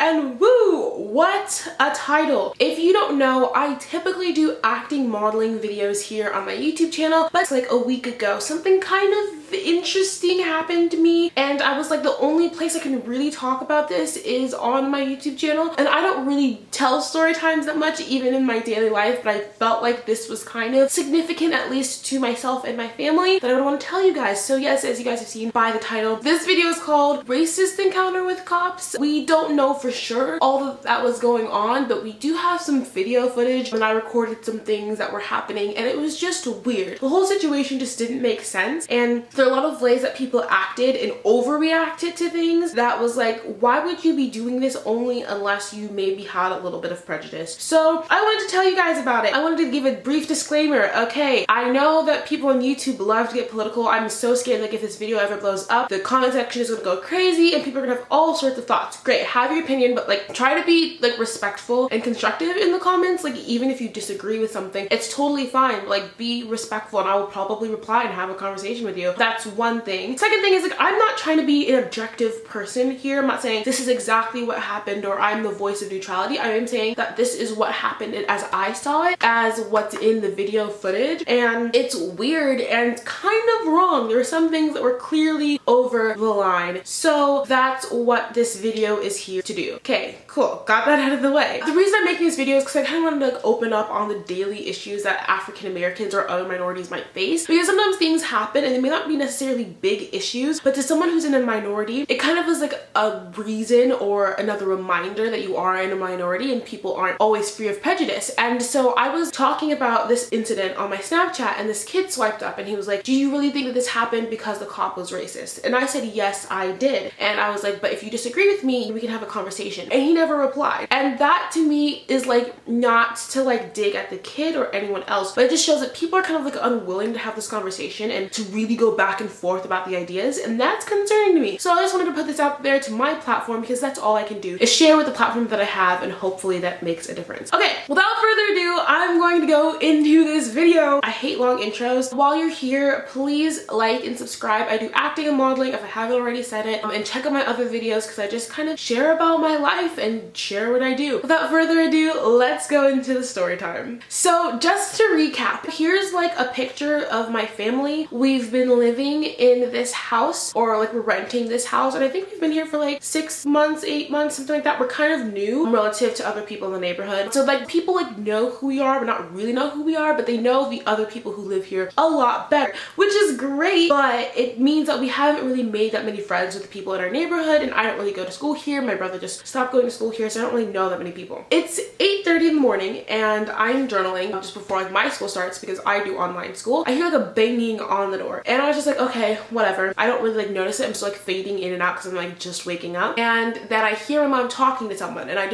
and woo, what a title. If you don't know, I typically do acting modeling videos here on my YouTube channel, but like a week ago, something kind of interesting happened to me, and I was like, the only place I can really talk about this is on my YouTube channel, and I don't really tell story times that much even in my daily life, but I felt like this was kind of significant, at least to myself and my family, that I would want to tell you guys. So yes, as you guys have seen by the title, this video is called Racist Encounter with Cops. We don't know for sure all that was going on, but we do have some video footage when I recorded some things that were happening, and it was just weird. The whole situation just didn't make sense, and there are a lot of ways that people acted and overreacted to things that was like, why would you be doing this only unless you maybe had a little bit of prejudice? So I wanted to tell you guys about it. I wanted to give a brief disclaimer. Okay, I know that people on YouTube love to get political. I'm so scared that if this video ever blows up, the comment section is gonna go crazy and people are gonna have all sorts of thoughts. Great, have your opinion, but like try to be like respectful and constructive in the comments. Like even if you disagree with something, it's totally fine. Like be respectful and I will probably reply and have a conversation with you. That's one thing. Second thing is, like, I'm not trying to be an objective person here. I'm not saying this is exactly what happened or I'm the voice of neutrality. I am saying that this is what happened as I saw it, as what's in the video footage, and it's weird and kind of wrong. There are some things that were clearly over the line. So that's what this video is here to do. Okay, cool. Got that out of the way. The reason I'm making this video is because I kind of wanted to like open up on the daily issues that African Americans or other minorities might face, because sometimes things happen and they may not be necessarily big issues, but to someone who's in a minority, it kind of is like a reason or another reminder that you are in a minority and people aren't always free of prejudice. And so I was talking about this incident on my Snapchat, and this kid swiped up and he was like, do you really think that this happened because the cop was racist? And I said, yes, I did. And I was like, but if you disagree with me, we can have a conversation. And he never replied. And that to me is like not to like dig at the kid or anyone else, but it just shows that people are kind of like unwilling to have this conversation and to really go back and forth about the ideas, and that's concerning to me. So I just wanted to put this out there to my platform, because that's all I can do is share with the platform that I have, and hopefully that makes a difference. Okay, without further ado, I'm going to go into this video. I hate long intros. While you're here, please like and subscribe. I do acting and modeling if I haven't already said it, and check out my other videos because I just kind of share about my life and share what I do. Without further ado, let's go into the story time. So just to recap, here's like a picture of my family. We've been living in this house, or like we're renting this house, and I think we've been here for like 6 months, 8 months, something like that. We're kind of new relative to other people in the neighborhood, so like people like know who we are but not really know who we are, but they know the other people who live here a lot better, which is great, but it means that we haven't really made that many friends with the people in our neighborhood, and I don't really go to school here. My brother just stopped going to school here, so I don't really know that many people. It's 8:30 in the morning and I'm journaling just before like my school starts, because I do online school. I hear like a banging on the door, and I was just like, okay, whatever. I don't really like notice it. I'm just like fading in and out because I'm like just waking up, and then I hear my mom talking to someone, and I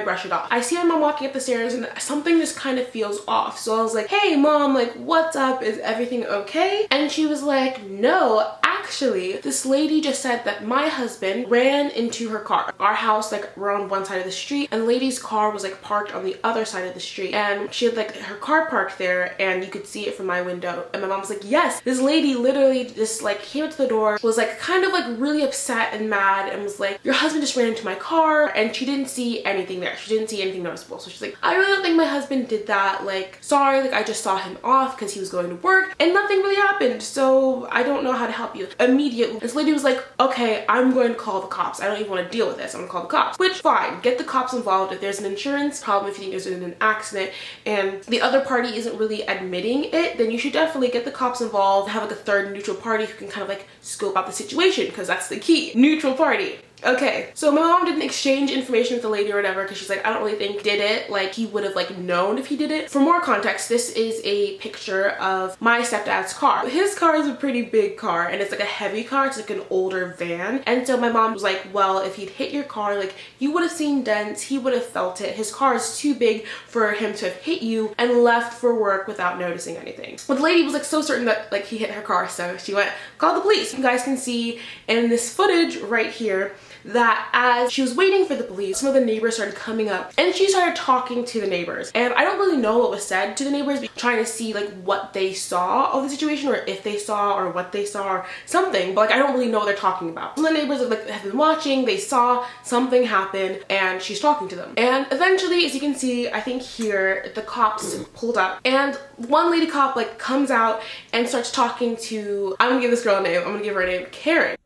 brush it off. I see my mom walking up the stairs and something just kind of feels off. So I was like, hey mom, like what's up? Is everything okay? And she was like, no, actually, this lady just said that my husband ran into her car. Our house, like we're on one side of the street, and the lady's car was like parked on the other side of the street, and she had like her car parked there and you could see it from my window. And my mom was like, yes, this lady literally just like came up to the door, was like kind of like really upset and mad, and was like, your husband just ran into my car, and she didn't see anything there. She didn't see anything noticeable. So she's like, I really don't think my husband did that. Like, sorry, like I just saw him off because he was going to work and nothing really happened. So I don't know how to help you. Immediately, this lady was like, okay, I'm going to call the cops. I don't even want to deal with this. I'm gonna call the cops. Which, fine, get the cops involved if there's an insurance problem, if you think there's an accident and the other party isn't really admitting it, then you should definitely get the cops involved, have like a third neutral party who can kind of like scope out the situation, because that's the key. Neutral party. Okay, so my mom didn't exchange information with the lady or whatever, because she's like, I don't really think did it, like he would have like known if he did it. For more context, this is a picture of my stepdad's car. His car is a pretty big car, and it's like a heavy car. It's like an older van, and so my mom was like, well, if he'd hit your car, like you would have seen dents, he would have felt it. His car is too big for him to have hit you and left for work without noticing anything. But the lady was like so certain that like he hit her car, so she went, call the police. You guys can see in this footage right here that as she was waiting for the police, some of the neighbors started coming up and she started talking to the neighbors. And I don't really know what was said to the neighbors, trying to see like what they saw of the situation, or if they saw, or what they saw, or something, but like I don't really know what they're talking about. So the neighbors have been watching, they saw something happen, and she's talking to them. And eventually, as you can see, I think here, the cops pulled up, and one lady cop like comes out and starts talking to, I'm gonna give this girl a name, I'm gonna give her a name, Karen.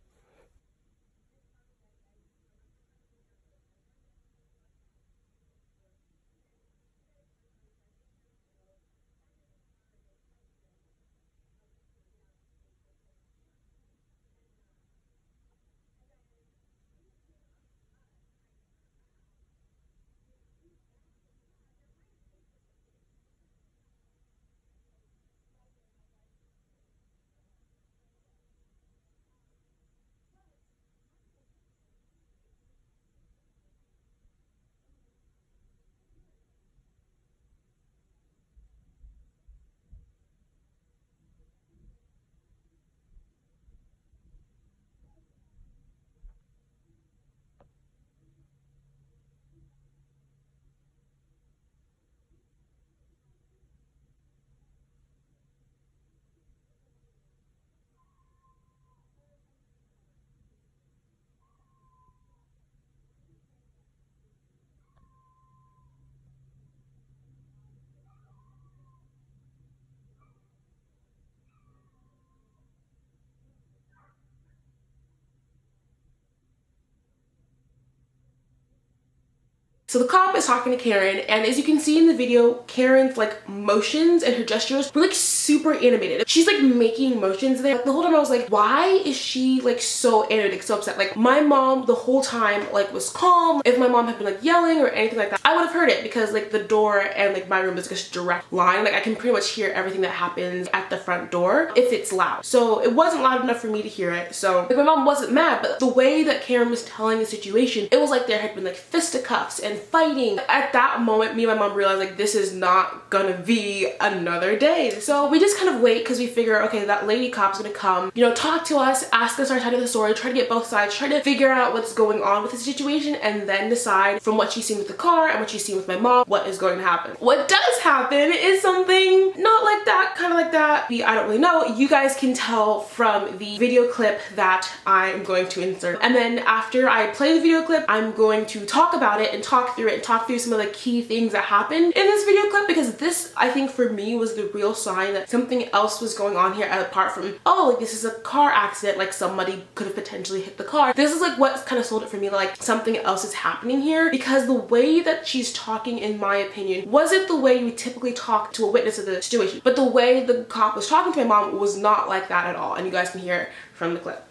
So the cop is talking to Karen, and as you can see in the video, Karen's like motions and her gestures were like super animated. She's like making motions there. Like, the whole time I was like, why is she like so animated, so upset? Like my mom the whole time like was calm. If my mom had been like yelling or anything like that, I would have heard it, because like the door and like my room is just a direct line. Like I can pretty much hear everything that happens at the front door if it's loud. So it wasn't loud enough for me to hear it. So like, my mom wasn't mad, but the way that Karen was telling the situation, it was like there had been like fisticuffs and fighting. At that moment, me and my mom realized like this is not gonna be another day. So we just kind of wait, because we figure, okay, that lady cop's gonna come, you know, talk to us, ask us our side of the story, try to get both sides, try to figure out what's going on with the situation, and then decide from what she's seen with the car and what she's seen with my mom what is going to happen. What does happen is something not like that, kind of like that. I don't really know. You guys can tell from the video clip that I'm going to insert. And then after I play the video clip, I'm going to talk about it and talk through it and talk through some of the key things that happened in this video clip, because this, I think for me, was the real sign that something else was going on here, apart from, oh, like this is a car accident, like somebody could have potentially hit the car. This is like what kind of sold it for me, like something else is happening here, because the way that she's talking, in my opinion, wasn't the way you would typically talk to a witness of the situation, but the way the cop was talking to my mom was not like that at all, and you guys can hear it from the clip.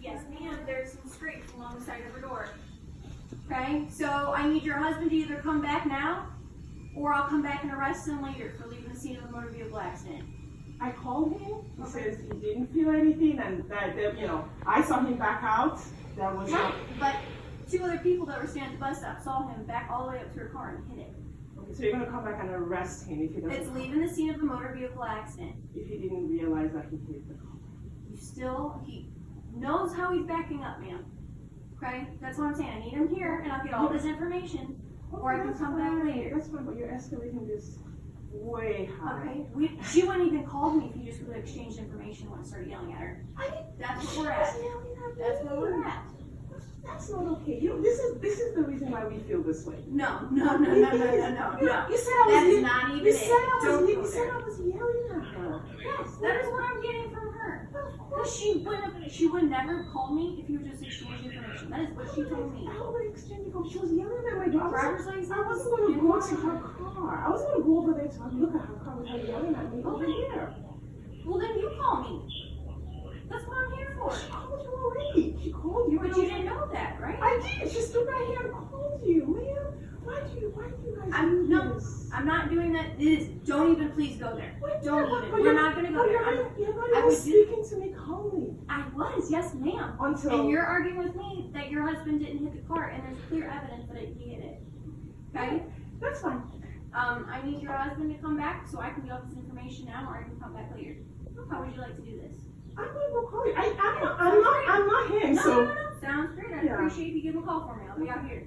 Yes, ma'am, there's some scrapes along the side of her door. Okay, so I need your husband to either come back now, or I'll come back and arrest him later for leaving the scene of a motor vehicle accident. I called him. He says he didn't feel anything, and that you know, I saw him back out. That was right. But two other people that were standing at the bus stop saw him back all the way up to her car and hit it. Okay, so you're gonna come back and arrest him if he doesn't. It's leaving the scene of the motor vehicle accident. If he didn't realize that he hit the car. He knows how he's backing up, ma'am. Okay, that's what I'm saying. I need him here, and I'll get all this information, or I can come back later. That's fine, but you're escalating this way high. Okay, she wouldn't even call me if you just would have exchanged information when I started yelling at her. That's what we're at. That's where we're at. That's not okay. This is the reason why we feel this way. No. You said You I was yelling at her. Yes, that is what I'm getting from her. She would never call me if you just exchanged information. That is what she told me. How would I exchange information? She was yelling at my daughter. Driver's license? I wasn't going to go to her car. I was going to go over there to look at her car with her yelling at me over here. Well, then you call me. That's what I'm here for. She called you already. She called you. But you didn't know that, right? I did. She stood right here and called you, man. Why do you guys do this? I'm not doing that. Don't even please go there. Don't even. We're not gonna go there. I was speaking to me calmly. I was, yes, ma'am. And you're arguing with me that your husband didn't hit the car, and there's clear evidence that he hit it. Okay? That's fine. I need your husband to come back so I can get all this information now, or I can come back later. How would you like to do this? I'm gonna go call you. I'm not him. No, So no, Sounds great. I'd Yeah. appreciate if you give him a call for me. I'll be out here.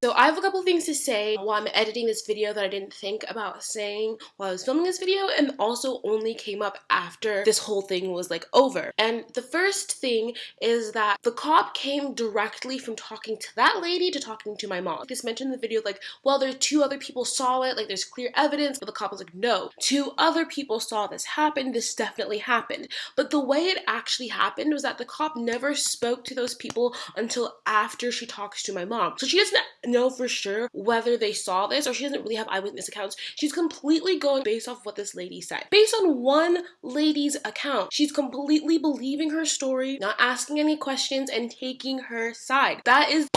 So I have a couple things to say while I'm editing this video that I didn't think about saying while I was filming this video, and also only came up after this whole thing was like over. And the first thing is that the cop came directly from talking to that lady to talking to my mom. This mentioned in the video like, well, there's 2 other people saw it, like there's clear evidence, but the cop was like, no, 2 other people saw this happen, this definitely happened. But the way it actually happened was that the cop never spoke to those people until after she talks to my mom. So she doesn't know for sure whether they saw this, or she doesn't really have eyewitness accounts. She's completely going based off what this lady said. Based on one lady's account, she's completely believing her story, not asking any questions, and taking her side. That is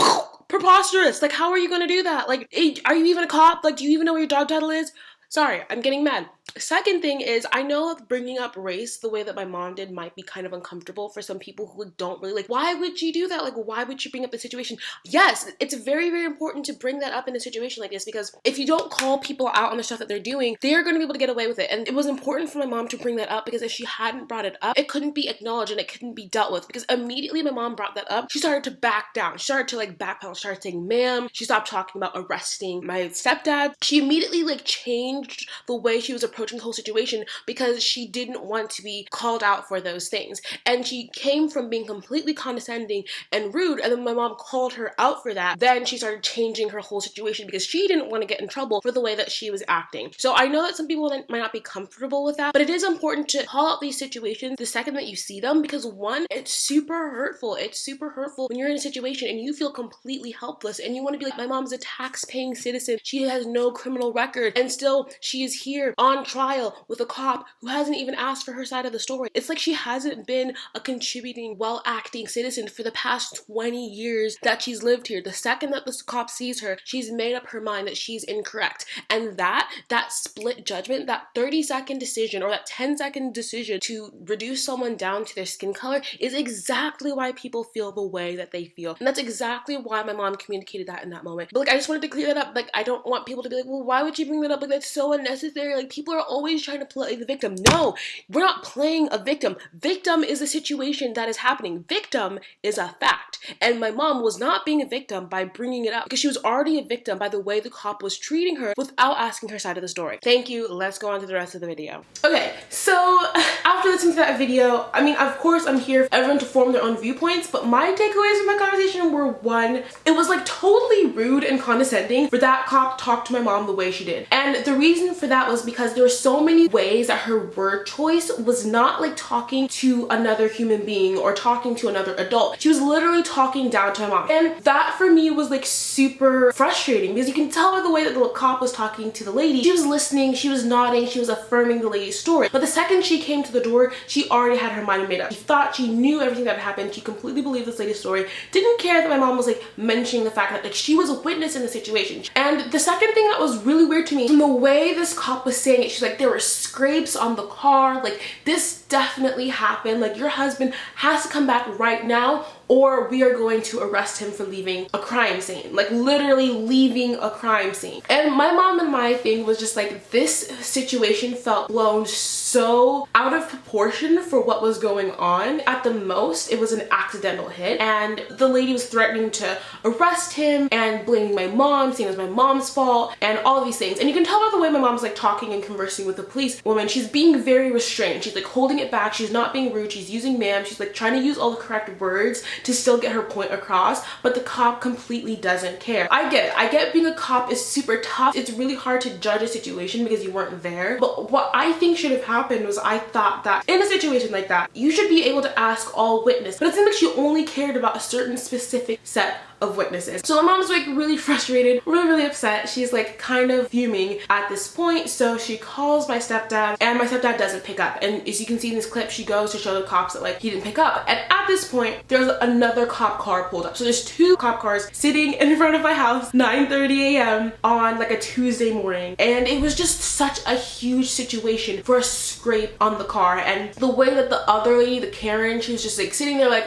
preposterous. Like, how are you gonna do that? Like, are you even a cop? Like, do you even know what your dog title is? Sorry, I'm getting mad. Second thing is, I know bringing up race the way that my mom did might be kind of uncomfortable for some people who don't really like, why would you do that? Like, why would you bring up the situation? Yes, it's very, very important to bring that up in a situation like this, because if you don't call people out on the stuff that they're doing, they're going to be able to get away with it. And it was important for my mom to bring that up, because if she hadn't brought it up, it couldn't be acknowledged and it couldn't be dealt with, because immediately my mom brought that up, she started to back down. She started to like backpedal, she started saying ma'am, she stopped talking about arresting my stepdad. She immediately like changed the way she was approaching the whole situation, because she didn't want to be called out for those things. And she came from being completely condescending and rude, and then my mom called her out for that. Then she started changing her whole situation because she didn't want to get in trouble for the way that she was acting. So I know that some people might not be comfortable with that, but it is important to call out these situations the second that you see them, because one, it's super hurtful. It's super hurtful when you're in a situation and you feel completely helpless and you want to be like, my mom's a tax-paying citizen, she has no criminal record, and still she is here on trial with a cop who hasn't even asked for her side of the story. It's like she hasn't been a contributing, well-acting citizen for the past 20 years that she's lived here. The second that the cop sees her, she's made up her mind that she's incorrect. And that split judgment, that 30-second decision or that 10-second decision to reduce someone down to their skin color is exactly why people feel the way that they feel. And that's exactly why my mom communicated that in that moment. But like, I just wanted to clear that up. Like, I don't want people to be like, well, why would you bring that up? Like, that's so unnecessary. Like, people are always trying to play the victim. No, we're not playing a victim. Victim is a situation that is happening. Victim is a fact. And my mom was not being a victim by bringing it up, because she was already a victim by the way the cop was treating her without asking her side of the story. Thank you. Let's go on to the rest of the video. Okay, so after listening to that video, I mean, of course I'm here for everyone to form their own viewpoints, but my takeaways from my conversation were, one, it was like totally rude and condescending for that cop to talk to my mom the way she did. And the reason for that was because there were so many ways that her word choice was not like talking to another human being or talking to another adult. She was literally talking down to my mom. And that for me was like super frustrating, because you can tell by the way that the cop was talking to the lady. She was listening, she was nodding, she was affirming the lady's story. But the second she came to the door, she already had her mind made up. She thought she knew everything that happened. She completely believed this lady's story. Didn't care that my mom was like mentioning the fact that like she was a witness in the situation. And the second thing that was really weird to me, from the way this cop was saying it, she's like, there were scrapes on the car, like this definitely happened, like your husband has to come back right now or we are going to arrest him for leaving a crime scene. Like literally leaving a crime scene. And my mom and my thing was just like, this situation felt blown so out of proportion for what was going on. At the most, it was an accidental hit, and the lady was threatening to arrest him and blaming my mom, saying it was my mom's fault and all of these things. And you can tell by the way my mom's like talking and conversing with the police woman, she's being very restrained. She's like holding it back. She's not being rude. She's using ma'am. She's like trying to use all the correct words to still get her point across, but the cop completely doesn't care. I get it. I get being a cop is super tough. It's really hard to judge a situation because you weren't there. But what I think should have happened was, I thought that in a situation like that, you should be able to ask all witnesses. But it seems like she only cared about a certain specific set of witnesses. So my mom's like really frustrated, really upset. She's like kind of fuming at this point. So she calls my stepdad, and my stepdad doesn't pick up. And as you can see in this clip, she goes to show the cops that like he didn't pick up. And at this point, there's another cop car pulled up. So there's two cop cars sitting in front of my house, 9:30 a.m. on like a Tuesday morning. And it was just such a huge situation for a scrape on the car. And the way that the other lady, the Karen, she was just like sitting there like,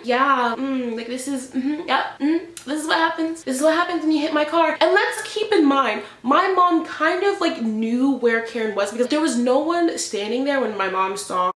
yeah, like this is, yeah. This is what happens. This is what happens when you hit my car. And let's keep in mind, my mom kind of like knew where Karen was because there was no one standing there when my mom saw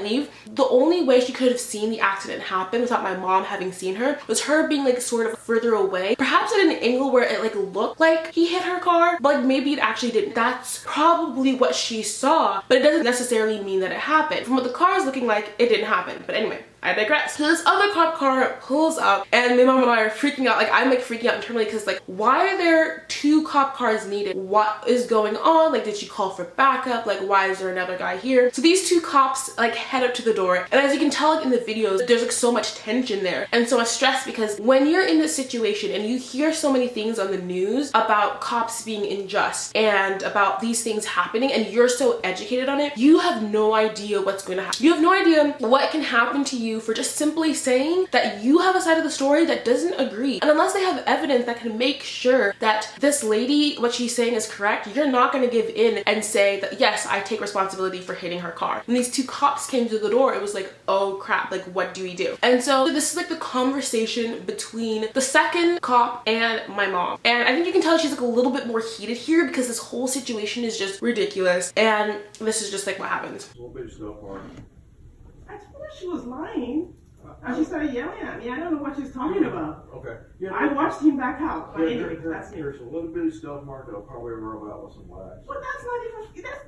leave. The only way she could have seen the accident happen without my mom having seen her was her being like sort of further away, perhaps at an angle where it like looked like he hit her car, but like maybe it actually didn't. That's probably what she saw, but it doesn't necessarily mean that it happened. From what the car is looking like, it didn't happen. But anyway, I digress. So this other cop car pulls up and my mom and I are freaking out. Like, I'm like freaking out internally because like, why are there 2 cop cars needed? What is going on? Like, did she call for backup? Like, why is there another guy here? So these 2 cops like head up to the door, and as you can tell like in the videos, there's like so much tension there and so much stress, because when you're in this situation and you hear so many things on the news about cops being unjust and about these things happening, and you're so educated on it, you have no idea what's going to happen. You have no idea what can happen to you for just simply saying that you have a side of the story that doesn't agree. And unless they have evidence that can make sure that this lady, what she's saying is correct, you're not going to give in and say that, yes, I take responsibility for hitting her car. When these 2 cops came to the door, it was like, oh crap, like what do we do? And so this is like the conversation between the second cop and my mom. And I think you can tell she's like a little bit more heated here because this whole situation is just ridiculous. And this is just like what happens. A little bit of stuff, Mark. I told her she was lying. And she started yelling at me. I don't know what she's talking about. Okay. Yeah, I watched him back out. But anyway, that's me. There's a little bit of stuff, Mark, that I'll probably rub out with some wax. But that's not even,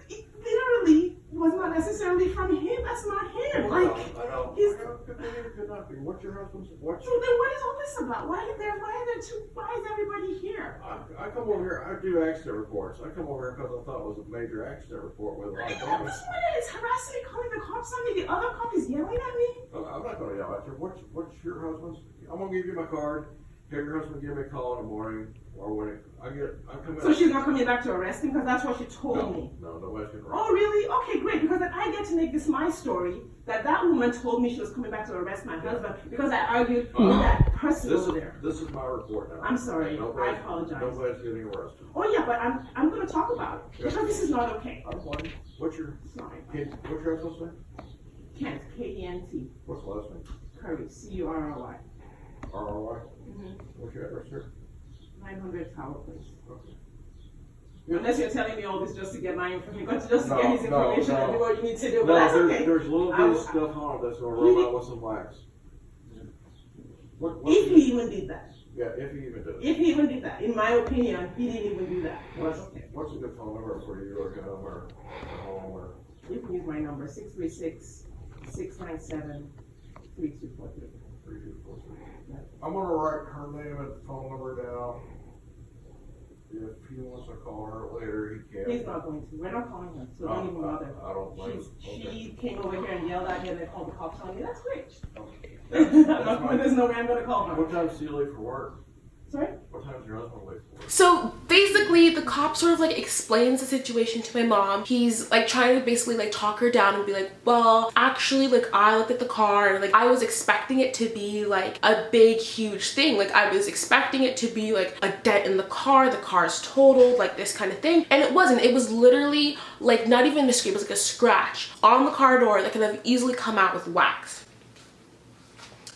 it literally was not necessarily from him. That's not him. Like, I know. he's, Could not be. What's your husband's, so then what is all this about? Why is everybody here? I come over here, I do accident reports. I come over here because I thought it was a major accident report with a lot of damage. This one is harassing me, calling the cops on me. The other cop is yelling at me. I'm not going to yell at you. What's your husband's? I'm going to give you my card. Have your husband give me a call in the morning or when I come in. So she's not coming back to arrest him because that's what she told me. No, nobody's going to arrest him. Oh, really? Okay, great. Because then I get to make this my story that woman told me she was coming back to arrest my husband because I argued with that person over there. This is my report now. I'm sorry. I apologize. Nobody's getting arrested. Oh yeah, but I'm going to talk about it because this is not okay. I don't mind. What's your husband's name? Kent, K-E-N-T. What's the last name? Curry, C-U-R-R-Y. R-R-Y? Mm-hmm. What's your address here? 900 Tower Place. Okay. Unless you're telling me all this just to get my information, just to get his information and do what you need to do. But No, that's okay. there's a little bit of stuff on it that's going to rub out with some wax. If he even did that. Yeah, if he even did it. If he even did that. In my opinion, he didn't even do that. But okay. What's a good phone number for you or home or? You can use my number, 636-697-3243. 3243. I'm going to write her name and phone number down. If he wants to call her later, he can. He's not going to. We're not calling her, so don't even bother. I don't blame him. She came over here and yelled at me and then called the cops on me. That's great. Okay. There's no way I'm going to call her. What time does he leave for work? Sorry? What time does your husband leave for work? So basically the cop sort of like explains the situation to my mom. He's like trying to basically like talk her down and be like, well, actually like I looked at the car and like I was expecting it to be like a big huge thing. Like I was expecting it to be like a dent in the car's totaled, like this kind of thing. And it wasn't. It was literally like not even a scrape, it was like a scratch on the car door that could have easily come out with wax.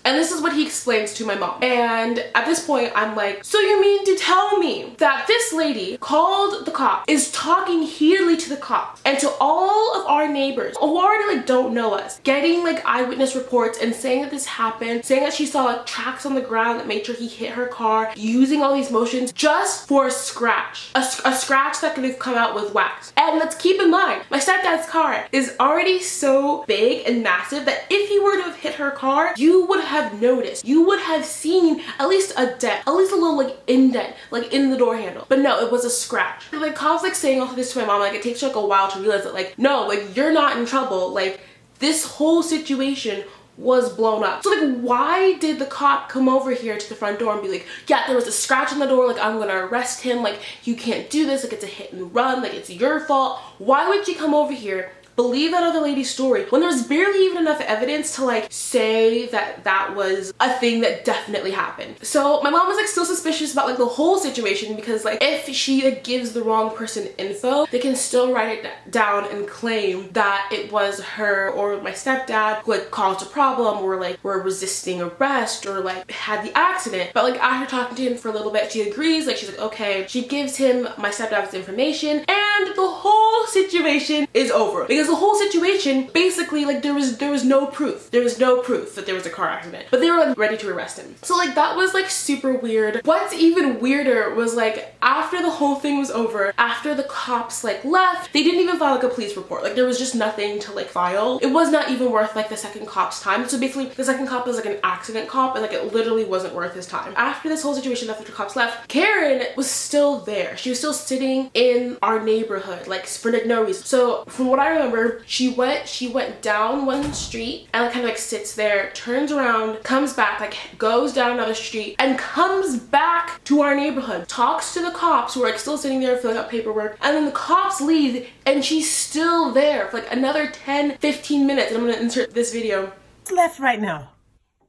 And this is what he explains to my mom. And at this point, I'm like, so you mean to tell me that this lady called the cop, is talking heatedly to the cop and to all of our neighbors who already like don't know us, getting like eyewitness reports and saying that this happened, saying that she saw like tracks on the ground that made sure he hit her car, using all these motions just for a scratch. A scratch that could have come out with wax. And let's keep in mind, my stepdad's car is already so big and massive that if he were to have hit her car, you would have noticed. You would have seen at least a dent, at least a little like indent, like in the door handle. But no, it was a scratch. And, like cops like saying all of this to my mom, like it takes like a while to realize that like, no, like you're not in trouble. Like this whole situation was blown up. So like why did the cop come over here to the front door and be like, yeah, there was a scratch on the door, like I'm gonna arrest him, like you can't do this, like it's a hit and run, like it's your fault. Why would you come over here, believe that other lady's story when there's barely even enough evidence to like say that that was a thing that definitely happened? So my mom was like still suspicious about like the whole situation because like if she like, gives the wrong person info, they can still write it down and claim that it was her or my stepdad who like caused a problem or like were resisting arrest or like had the accident. But like after talking to him for a little bit, she agrees, like she's like okay. She gives him my stepdad's information and the whole situation is over because because the whole situation, basically, like, there was no proof. There was no proof that there was a car accident, but they were like ready to arrest him. So like that was like super weird. What's even weirder was like after the whole thing was over, after the cops like left, they didn't even file like a police report. Like there was just nothing to like file. It was not even worth like the second cop's time. So basically the second cop was like an accident cop, and like it literally wasn't worth his time. After this whole situation, after the cops left, Karen was still there. She was still sitting in our neighborhood, like for like no reason. So from what I remember, she went down one street and like kind of like sits there, turns around, comes back, like goes down another street and comes back to our neighborhood, talks to the cops who are like still sitting there filling out paperwork, and then the cops leave and she's still there for like another 10-15 minutes. And I'm gonna insert this video. Left right now.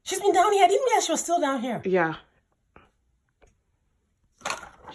She's been down here. I didn't realize she was still down here. Yeah.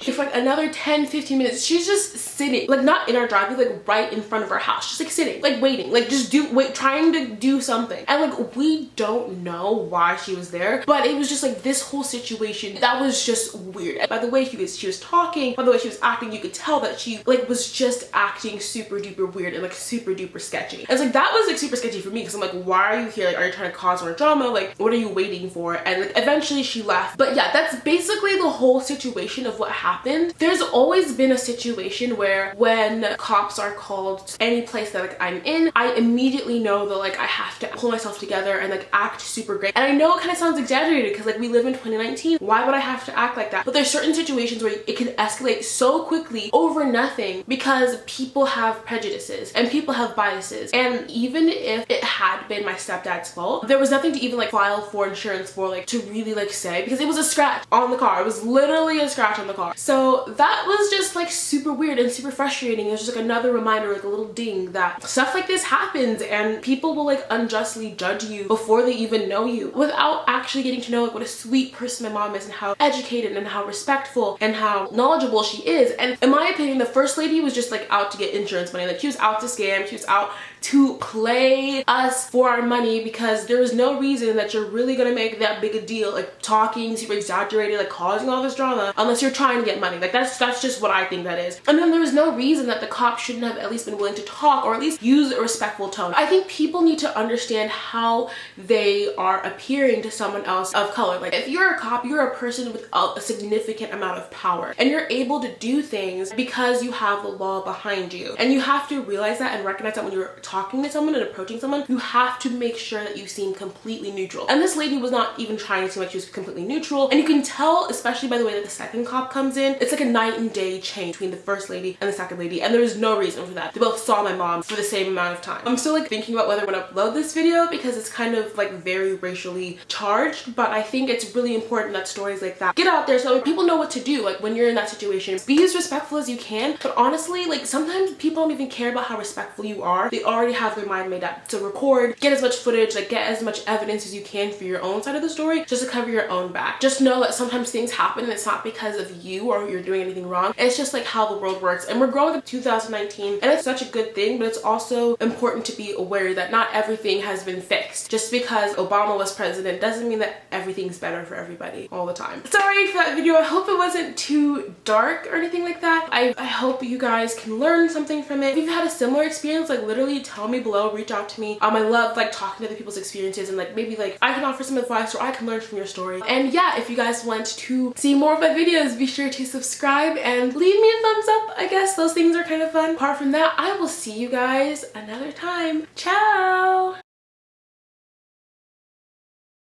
For like another 10-15 minutes, she's just sitting, like not in our driveway, like right in front of our house, just like sitting, like waiting, like just trying to do something. And like we don't know why she was there, but it was just like this whole situation that was just weird. And by the way she was talking, by the way she was acting, you could tell that she like was just acting super duper weird and like super duper sketchy. And it's like that was like super sketchy for me, because I'm like, why are you here? Like, are you trying to cause more drama? Like, what are you waiting for? And like eventually she left. But yeah, that's basically the whole situation of what happened. There's always been a situation where when cops are called to any place that like I'm in, I immediately know that like I have to pull myself together and like act super great. And I know it kind of sounds exaggerated because like we live in 2019. Why would I have to act like that? But there's certain situations where it can escalate so quickly over nothing because people have prejudices and people have biases. And even if it had been my stepdad's fault, there was nothing to even like file for insurance for, like to really like say, because it was a scratch on the car. It was literally a scratch on the car. So that was just like super weird and super frustrating. It was just like another reminder, like a little ding that stuff like this happens and people will like unjustly judge you before they even know you without actually getting to know like what a sweet person my mom is and how educated and how respectful and how knowledgeable she is. And in my opinion, the first lady was just like out to get insurance money. Like she was out to scam, she was out to play us for our money, because there is no reason that you're really gonna make that big a deal, like talking super exaggerated, like causing all this drama, unless you're trying to get money. Like that's just what I think that is. And then there was no reason that the cops shouldn't have at least been willing to talk or at least use a respectful tone. I think people need to understand how they are appearing to someone else of color. Like if you're a cop, you're a person with a significant amount of power and you're able to do things because you have the law behind you. And you have to realize that and recognize that when you're talking to someone and approaching someone, you have to make sure that you seem completely neutral. And this lady was not even trying to seem like she was completely neutral. And you can tell, especially by the way that the second cop comes in, it's like a night and day change between the first lady and the second lady. And there was no reason for that. They both saw my mom for the same amount of time. I'm still like thinking about whether I'm gonna upload this video because it's kind of like very racially charged, but I think it's really important that stories like that get out there so people know what to do. Like when you're in that situation, be as respectful as you can. But honestly, like sometimes people don't even care about how respectful you are. They already have their mind made up to record, get as much footage, like get as much evidence as you can for your own side of the story, just to cover your own back. Just know that sometimes things happen and it's not because of you or you're doing anything wrong. It's just like how the world works. And we're growing up 2019 and it's such a good thing, but it's also important to be aware that not everything has been fixed. Just because Obama was president doesn't mean that everything's better for everybody all the time. Sorry for that video. I hope it wasn't too dark or anything like that. I hope you guys can learn something from it. If you've had a similar experience, like literally tell me below, reach out to me. I love like talking to other people's experiences and like maybe like I can offer some advice or I can learn from your story. And yeah, if you guys want to see more of my videos, be sure to subscribe and leave me a thumbs up. I guess those things are kind of fun. Apart from that, I will see you guys another time. Ciao!